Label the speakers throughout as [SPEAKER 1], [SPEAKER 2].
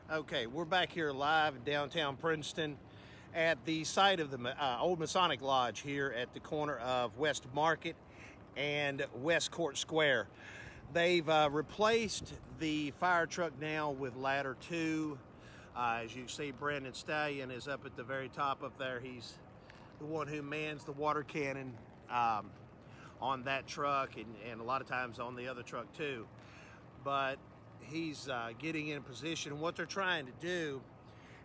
[SPEAKER 1] Okay, we're back here live in downtown Princeton at the site of the old Masonic Lodge here at the corner of West Market and West Court Square. They've replaced the fire truck now with ladder 2. As you can see, Brandon Stallion is up at the very top up there. He's the one who mans the water cannon on that truck and a lot of times on the other truck too. But he's getting in position. What they're trying to do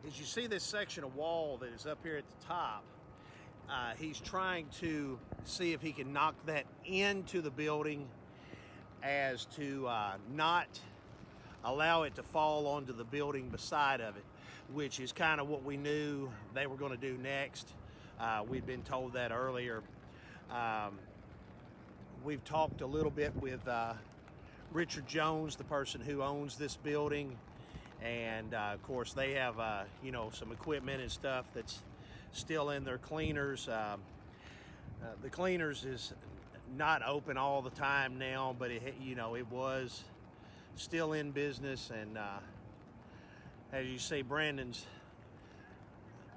[SPEAKER 1] is, you see this section of wall that is up here at the top. He's trying to see if he can knock that into the building as to not allow it to fall onto the building beside of it, which is kind of what we knew they were going to do next. We'd been told that earlier. We've talked a little bit with Richard Jones, the person who owns this building, and of course they have you know, some equipment and stuff that's still in their cleaners. The cleaners is not open all the time now, but it, you know, it was still in business. And as you see, Brandon's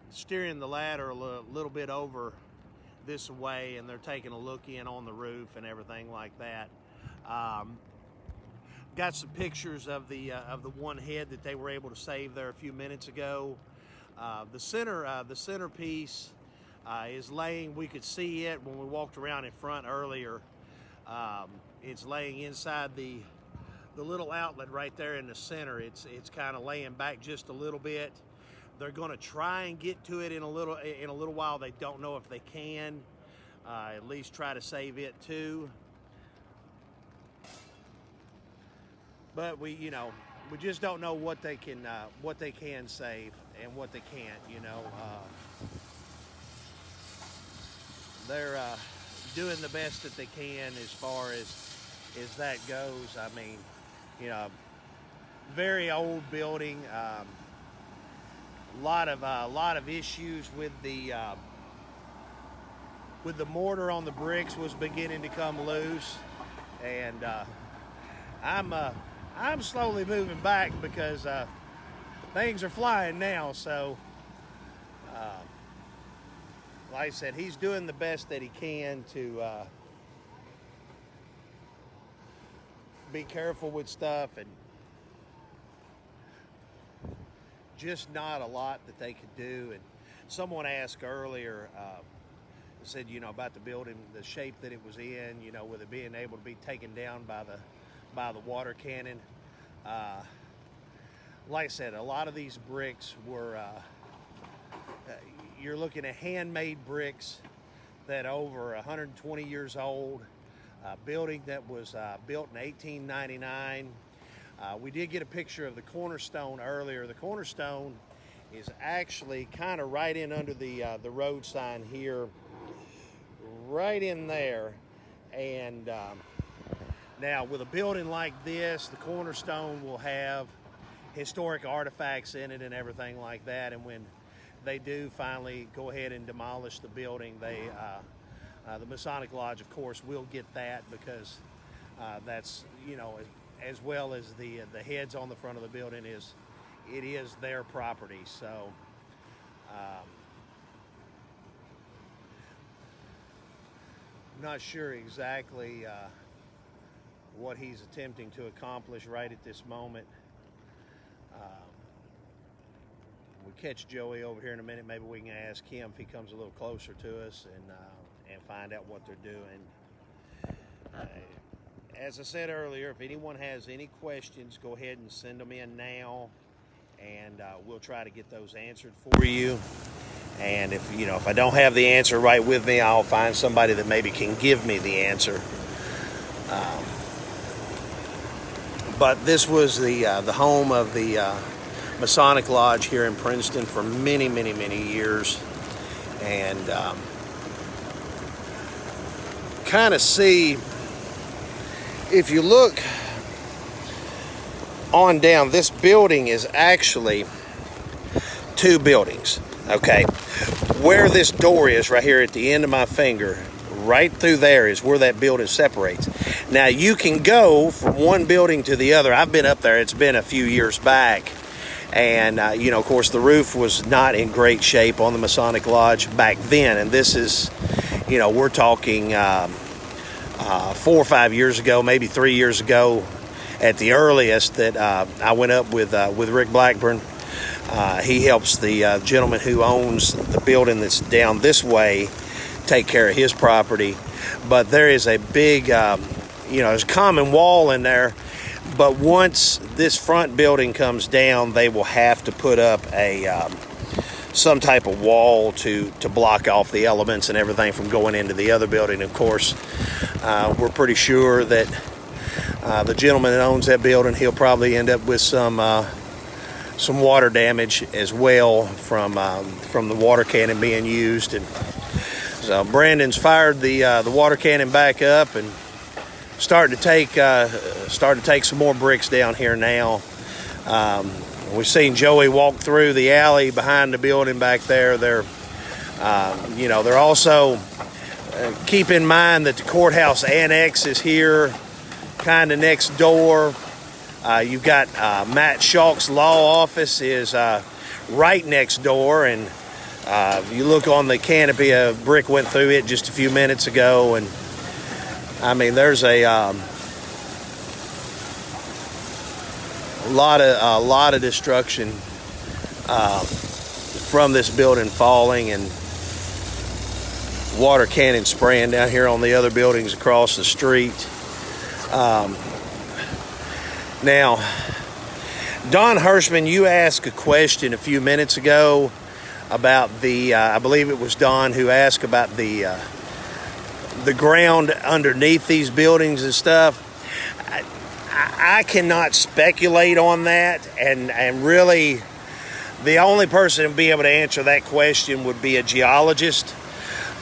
[SPEAKER 1] steering the ladder a little bit over this way, and they're taking a look in on the roof and everything like that. Got some pictures of the one head that they were able to save there a few minutes ago. The centerpiece is laying. We could see it when we walked around in front earlier. It's laying inside the little outlet right there in the center. It's kind of laying back just a little bit. They're going to try and get to it in a little while. They don't know if they can. At least try to save it too. But we just don't know what they can save and what they can't. You know, they're doing the best that they can as far as that goes. I mean, you know, very old building. A lot of issues with the mortar on the bricks was beginning to come loose, and I'm slowly moving back because things are flying now. So, like I said, he's doing the best that he can to be careful with stuff, and just not a lot that they could do. And someone asked earlier, said, you know, about the building, the shape that it was in, you know, with it being able to be taken down by the water cannon. Like I said, a lot of these bricks were, you're looking at handmade bricks that are over 120 years old. Building that was built in 1899. We did get a picture of the cornerstone earlier. The cornerstone is actually kind of right in under the road sign here, right in there. And now, with a building like this, the cornerstone will have historic artifacts in it and everything like that. And when they do finally go ahead and demolish the building, the Masonic Lodge, of course, will get that, because that's, you know, as well as the heads on the front of the building, it is their property. So I'm not sure exactly what he's attempting to accomplish right at this moment. We'll catch Joey over here in a minute. Maybe we can ask him if he comes a little closer to us and find out what they're doing. As I said earlier, if anyone has any questions, go ahead and send them in now, and we'll try to get those answered for you. And if I don't have the answer right with me, I'll find somebody that maybe can give me the answer. But this was the home of the Masonic Lodge here in Princeton for many, many, many years. And kind of see, if you look on down, this building is actually 2 buildings. Okay, where this door is right here at the end of my finger, right through there is where that building separates. Now, you can go from one building to the other. I've been up there. It's been a few years back. And, of course, the roof was not in great shape on the Masonic Lodge back then. And this is, we're talking 4 or 5 years ago, maybe 3 years ago at the earliest, that I went up with Rick Blackburn. He helps the gentleman who owns the building that's down this way take care of his property. But there is a big, there's a common wall in there. But once this front building comes down, they will have to put up some type of wall to block off the elements and everything from going into the other building. Of course, we're pretty sure that the gentleman that owns that building, he'll probably end up with some water damage as well from the water cannon being used. And so Brandon's fired the water cannon back up and starting to take some more bricks down here now. We've seen Joey walk through the alley behind the building back there. They're also keep in mind that the courthouse annex is here, kind of next door. You've got Matt Schalk's law office is right next door, and you look on the canopy, a brick went through it just a few minutes ago, and I mean, there's a lot of destruction from this building falling, and water cannon spraying down here on the other buildings across the street. Now, Don Hirschman, you asked a question a few minutes ago about I believe it was Don who asked about the ground underneath these buildings and stuff. I cannot speculate on that, and really the only person to be able to answer that question would be a geologist.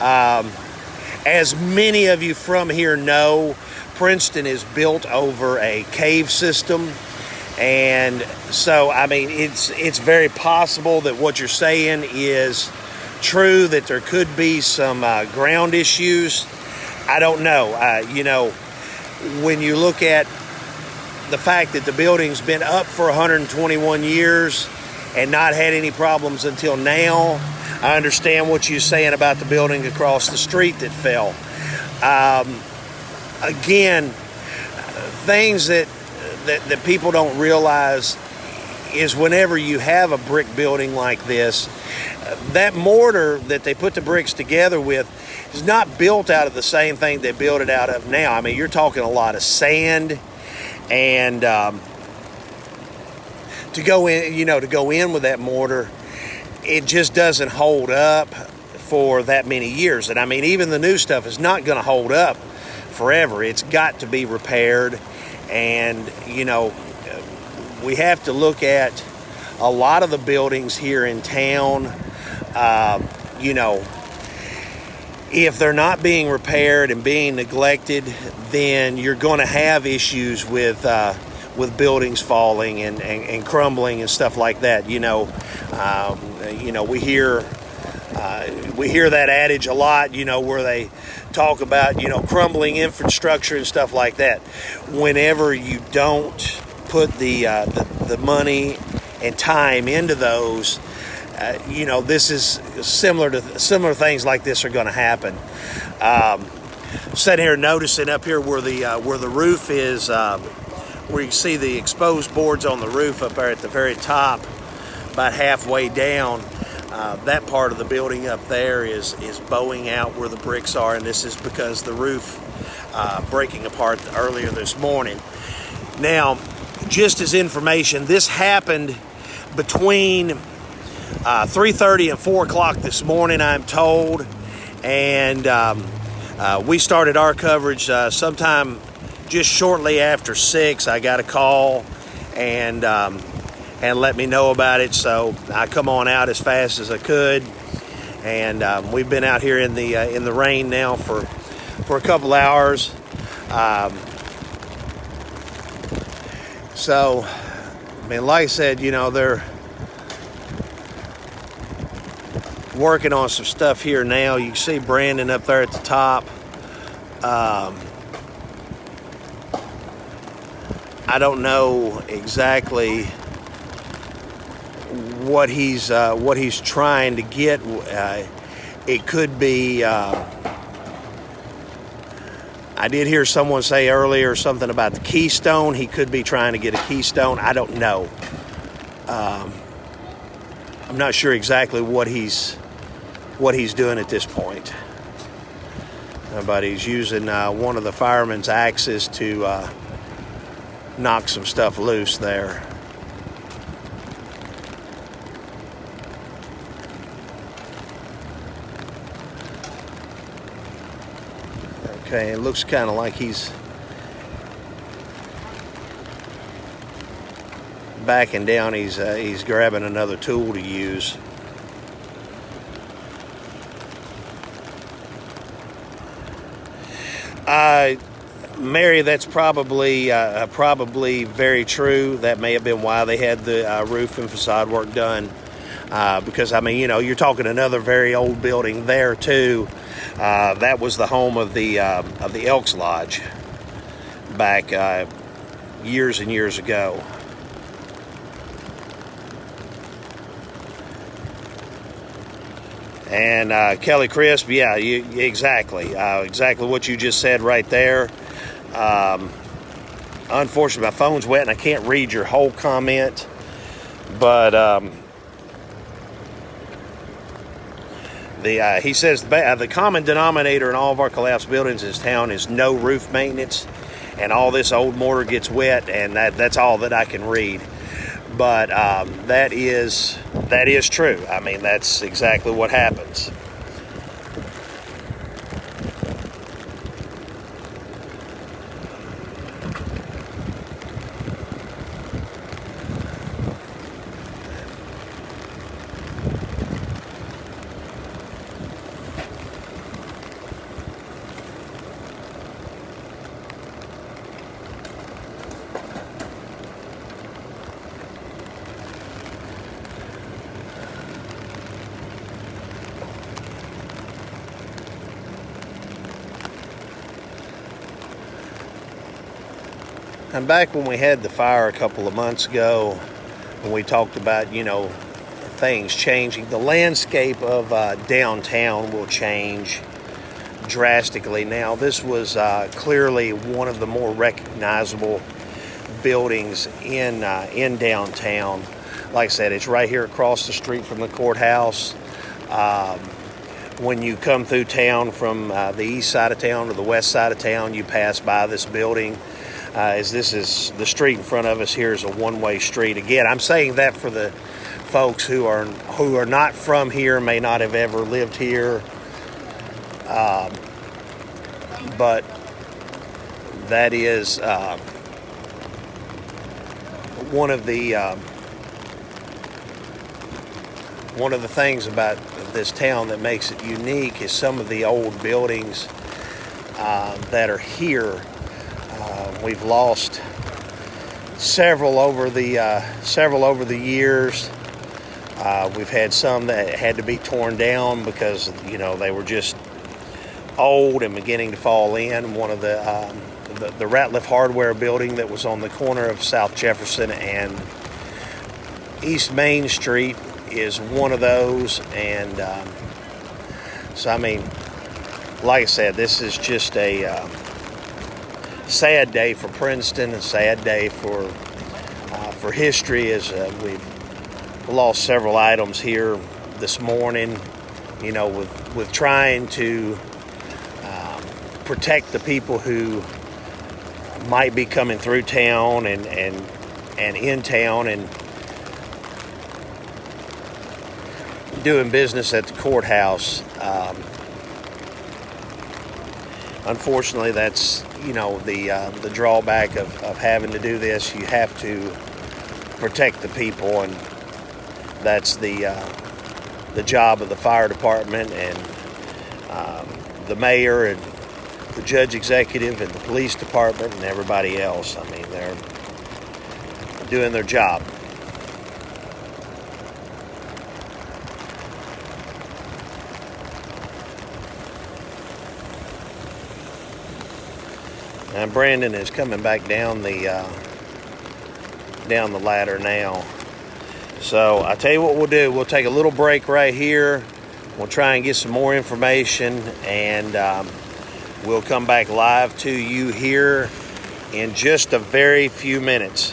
[SPEAKER 1] As many of you from here know, Princeton is built over a cave system, and so I mean it's very possible that what you're saying is true, that there could be some ground issues. I don't know. When you look at the fact that the building's been up for 121 years and not had any problems until now, I understand what you're saying about the building across the street that fell. Again, things that people don't realize is whenever you have a brick building like this, that mortar that they put the bricks together with is not built out of the same thing they built it out of now. I mean, you're talking a lot of sand, and to go in with that mortar, it just doesn't hold up for that many years. And I mean, even the new stuff is not going to hold up forever. It's got to be repaired, and we have to look at a lot of the buildings here in town. If they're not being repaired and being neglected, then you're going to have issues with buildings falling and crumbling and stuff like that. We hear that adage a lot, where they talk about, crumbling infrastructure and stuff like that. Whenever you don't put the money and time into those, this is similar things like this are going to happen. I'm sitting here noticing up here where the roof is, where you see the exposed boards on the roof up there at the very top, about halfway down. That part of the building up there is bowing out where the bricks are, and this is because the roof breaking apart earlier this morning. Now, just as information, this happened between 3:30 and 4 o'clock this morning, I'm told, and we started our coverage sometime just shortly after 6. I got a call and let me know about it, so I come on out as fast as I could, and we've been out here in the rain now for a couple hours. So, I mean, like I said, they're working on some stuff here now. You can see Brandon up there at the top. I don't know exactly what he's trying to get. It could be. I did hear someone say earlier something about the keystone. He could be trying to get a keystone. I don't know. I'm not sure exactly what he's doing at this point. But he's using one of the firemen's axes to knock some stuff loose there. Okay, it looks kind of like he's backing down. He's grabbing another tool to use. Mary, that's probably very true. That may have been why they had the roof and facade work done. Because I mean, you know, you're talking another very old building there too. That was the home of the Elks Lodge back years and years ago. And Kelly Crisp, yeah, exactly what you just said right there. Unfortunately, my phone's wet and I can't read your whole comment, but he says the common denominator in all of our collapsed buildings in this town is no roof maintenance, and all this old mortar gets wet, and that's all that I can read. But that is true. I mean, that's exactly what happens. And back when we had the fire a couple of months ago, when we talked about, you know, things changing, the landscape of downtown will change drastically. Now, this was clearly one of the more recognizable buildings in downtown. Like I said, it's right here across the street from the courthouse. When you come through town from the east side of town to the west side of town, you pass by this building. As this is the street in front of us here is a one-way street. Again, I'm saying that for the folks who are not from here, may not have ever lived here, but that is one of the things about this town that makes it unique is some of the old buildings that are here. We've lost several over the years. We've had some that had to be torn down because, you know, they were just old and beginning to fall in. One of the Ratliff Hardware building that was on the corner of South Jefferson and East Main Street is one of those. And so, I mean, like I said, this is just a sad day for Princeton, a sad day for history, as we've lost several items here this morning, you know, with trying to protect the people who might be coming through town and in town and doing business at the courthouse. Unfortunately, that's, you know, the drawback of having to do this. You have to protect the people, and that's the job of the fire department and the mayor and the judge executive and the police department and everybody else. I mean, they're doing their job. And Brandon is coming back down the ladder now. So I tell you what we'll do. We'll take a little break right here. We'll try and get some more information, and we'll come back live to you here in just a very few minutes.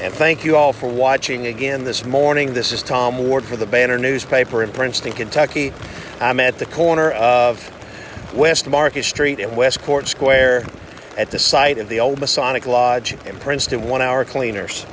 [SPEAKER 1] And thank you all for watching again this morning. This is Tom Ward for the Banner newspaper in Princeton, Kentucky. I'm at the corner of West Market Street and West Court Square at the site of the old Masonic Lodge and Princeton 1 Hour Cleaners.